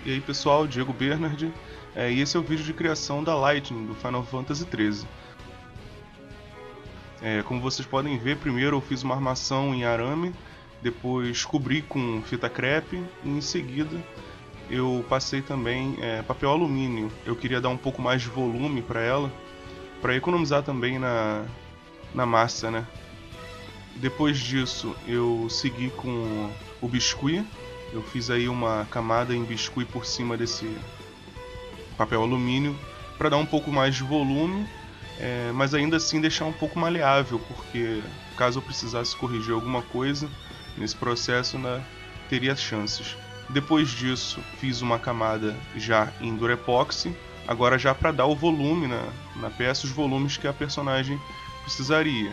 E aí pessoal, Diego Bernard, e esse é o vídeo de criação da Lightning do Final Fantasy XIII. Como vocês podem ver, primeiro eu fiz uma armação em arame, depois cobri com fita crepe e em seguida eu passei também papel alumínio. Eu queria dar um pouco mais de volume para ela, para economizar também na massa, né? Depois disso eu segui com o biscuit. Eu fiz aí uma camada em biscuit por cima desse papel alumínio para dar um pouco mais de volume, mas ainda assim deixar um pouco maleável, porque caso eu precisasse corrigir alguma coisa nesse processo, né, teria chances. Depois disso fiz uma camada já em Durepoxy, agora já para dar o volume na peça, os volumes que a personagem precisaria,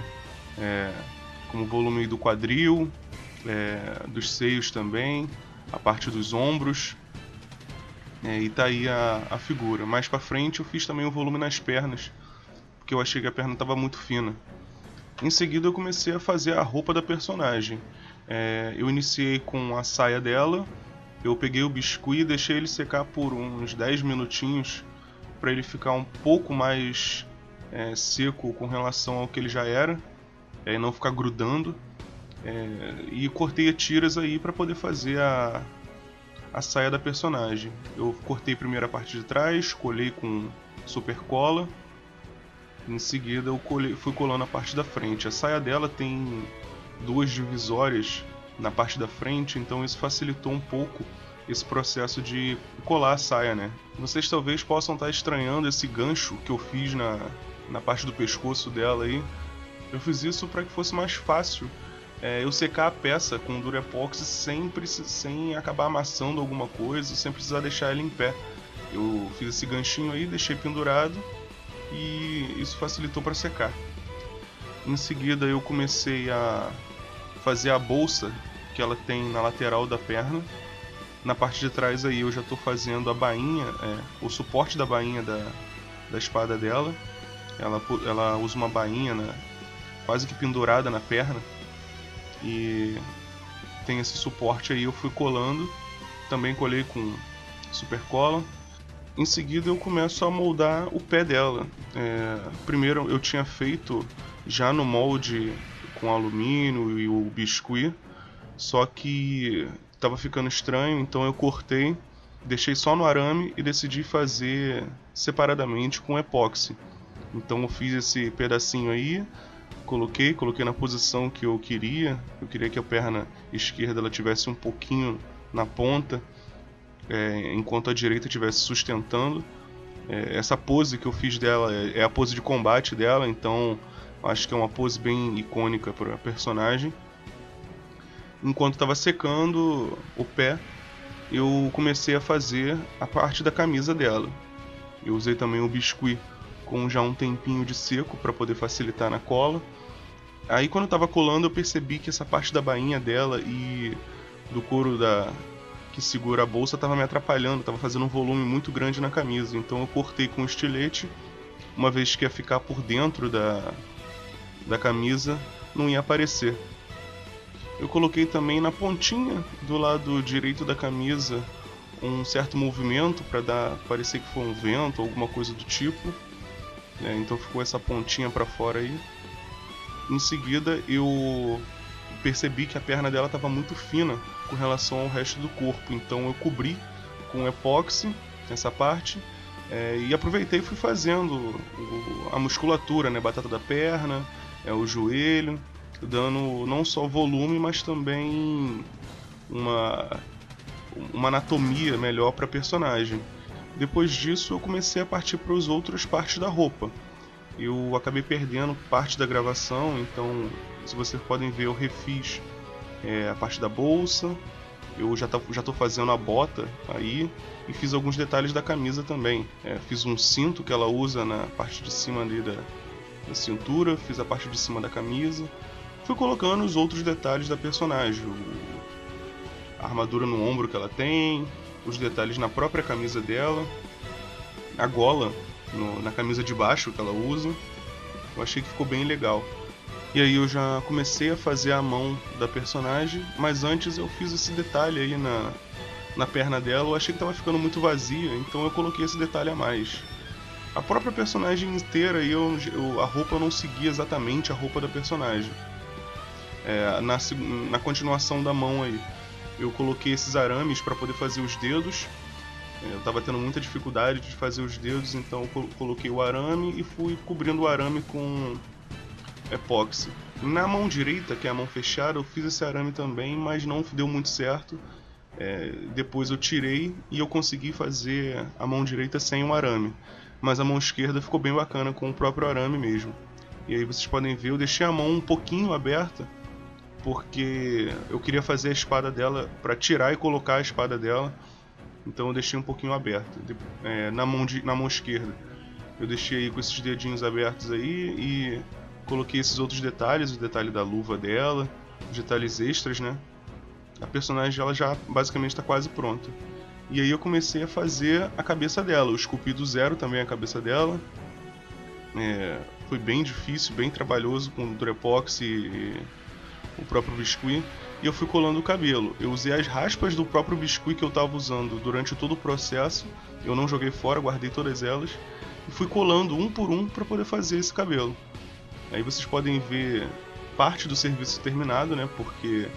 como o volume do quadril, dos seios também, a parte dos ombros. E tá aí a figura. Mais pra frente eu fiz também o volume nas pernas, porque eu achei que a perna estava muito fina. Em seguida eu comecei a fazer a roupa da personagem. Eu iniciei com a saia dela, eu peguei o biscuit e deixei ele secar por uns 10 minutinhos, para ele ficar um pouco mais seco com relação ao que ele já era, e não ficar grudando. E cortei tiras aí para poder fazer a saia da personagem. Eu cortei primeiro a parte de trás, colei com super cola. Em seguida eu fui colando a parte da frente. A saia dela tem duas divisórias na parte da frente, então isso facilitou um pouco esse processo de colar a saia, né? Vocês talvez possam estar estranhando esse gancho que eu fiz na parte do pescoço dela aí. Eu fiz isso para que fosse mais fácil eu secar a peça com Durepox sem acabar amassando alguma coisa, sem precisar deixar ela em pé. Eu fiz esse ganchinho aí, deixei pendurado e isso facilitou para secar. Em seguida eu comecei a fazer a bolsa que ela tem na lateral da perna. Na parte de trás aí eu já estou fazendo a bainha, o suporte da bainha da espada dela. Ela usa uma bainha quase que pendurada na perna. E tem esse suporte aí, eu fui colando, também colei com super cola. Em seguida eu começo a moldar o pé dela. Primeiro eu tinha feito já no molde com alumínio e o biscuit, só que estava ficando estranho, então eu cortei, deixei só no arame e decidi fazer separadamente com epóxi. Então eu fiz esse pedacinho aí, coloquei na posição que eu queria. Eu queria que a perna esquerda ela tivesse um pouquinho na ponta, enquanto a direita estivesse sustentando. Essa pose que eu fiz dela é a pose de combate dela, então acho que é uma pose bem icônica para a personagem. Enquanto estava secando o pé, eu comecei a fazer a parte da camisa dela. Eu usei também o biscuit com já um tempinho de seco para poder facilitar na cola. Aí quando eu tava colando eu percebi que essa parte da bainha dela e do couro que segura a bolsa tava me atrapalhando, tava fazendo um volume muito grande na camisa. Então eu cortei com o estilete, uma vez que ia ficar por dentro da camisa, não ia aparecer. Eu coloquei também na pontinha do lado direito da camisa um certo movimento para parecer que foi um vento ou alguma coisa do tipo. Então ficou essa pontinha para fora aí. Em seguida eu percebi que a perna dela estava muito fina com relação ao resto do corpo, então eu cobri com epóxi essa parte e aproveitei e fui fazendo a musculatura, né, batata da perna, o joelho, dando não só volume, mas também uma anatomia melhor para a personagem. Depois disso eu comecei a partir para as outras partes da roupa. Eu acabei perdendo parte da gravação, então se vocês podem ver eu refiz a parte da bolsa, eu já estou fazendo a bota aí e fiz alguns detalhes da camisa também. Fiz um cinto que ela usa na parte de cima ali da cintura, fiz a parte de cima da camisa, fui colocando os outros detalhes da personagem, a armadura no ombro que ela tem, os detalhes na própria camisa dela, a gola na camisa de baixo que ela usa. Eu achei que ficou bem legal. E aí eu já comecei a fazer a mão da personagem, mas antes eu fiz esse detalhe aí na perna dela, eu achei que estava ficando muito vazia, então eu coloquei esse detalhe a mais. A própria personagem inteira, a roupa não seguia exatamente a roupa da personagem. Na continuação da mão aí, eu coloquei esses arames para poder fazer os dedos. Eu estava tendo muita dificuldade de fazer os dedos, então eu coloquei o arame e fui cobrindo o arame com epóxi. Na mão direita, que é a mão fechada, eu fiz esse arame também, mas não deu muito certo. Depois eu tirei e eu consegui fazer a mão direita sem o arame. Mas a mão esquerda ficou bem bacana com o próprio arame mesmo. E aí vocês podem ver, eu deixei a mão um pouquinho aberta, porque eu queria fazer a espada dela, para tirar e colocar a espada dela. Então eu deixei um pouquinho aberto. Na mão esquerda eu deixei com esses dedinhos abertos aí e coloquei esses outros detalhes, o detalhe da luva dela, os detalhes extras, né? A personagem ela já basicamente está quase pronta. E aí eu comecei a fazer a cabeça dela, eu esculpi do zero também a cabeça dela. Foi bem difícil, bem trabalhoso com o Durepoxy e o próprio biscuit. E eu fui colando o cabelo. Eu usei as raspas do próprio biscuit que eu estava usando durante todo o processo. Eu não joguei fora, guardei todas elas. E fui colando um por um para poder fazer esse cabelo. Aí vocês podem ver parte do serviço terminado, né? Porque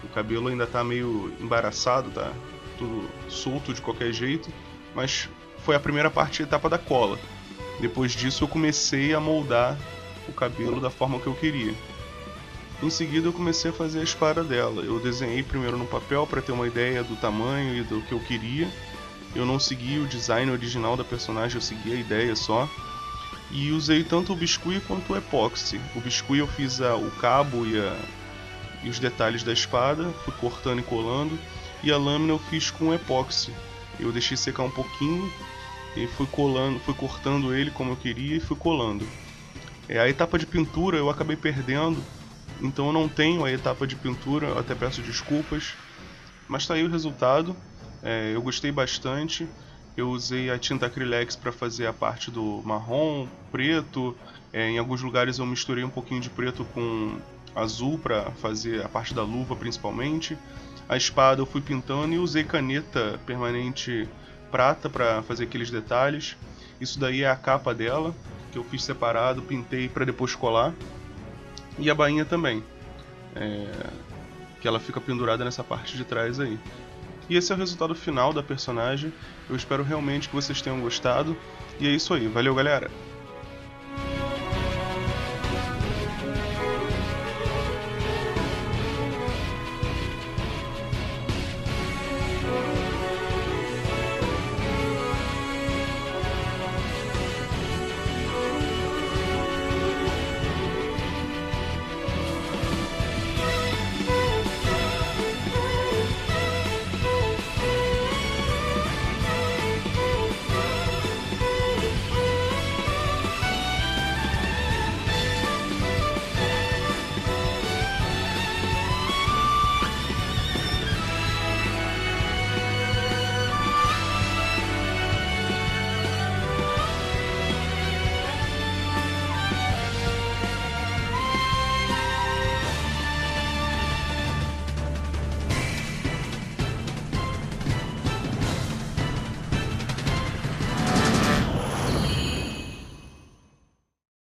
o cabelo ainda tá meio embaraçado, tá tudo solto de qualquer jeito. Mas foi a primeira parte, a etapa da cola. Depois disso eu comecei a moldar o cabelo da forma que eu queria. Em seguida eu comecei a fazer a espada dela. Eu desenhei primeiro no papel para ter uma ideia do tamanho e do que eu queria. Eu não segui o design original da personagem, eu segui a ideia só. E usei tanto o biscuit quanto o epóxi. O biscuit eu fiz o cabo e os detalhes da espada, fui cortando e colando. E a lâmina eu fiz com epóxi. Eu deixei secar um pouquinho e fui cortando ele como eu queria e fui colando. A etapa de pintura eu acabei perdendo. Então eu não tenho a etapa de pintura, eu até peço desculpas. Mas tá aí o resultado. Eu gostei bastante. Eu usei a tinta acrylex para fazer a parte do marrom, preto. Em alguns lugares eu misturei um pouquinho de preto com azul para fazer a parte da luva principalmente. A espada eu fui pintando e usei caneta permanente prata para fazer aqueles detalhes. Isso daí é a capa dela, que eu fiz separado, pintei para depois colar. E a bainha também, que ela fica pendurada nessa parte de trás aí. E esse é o resultado final da personagem. Eu espero realmente que vocês tenham gostado. E é isso aí, valeu galera!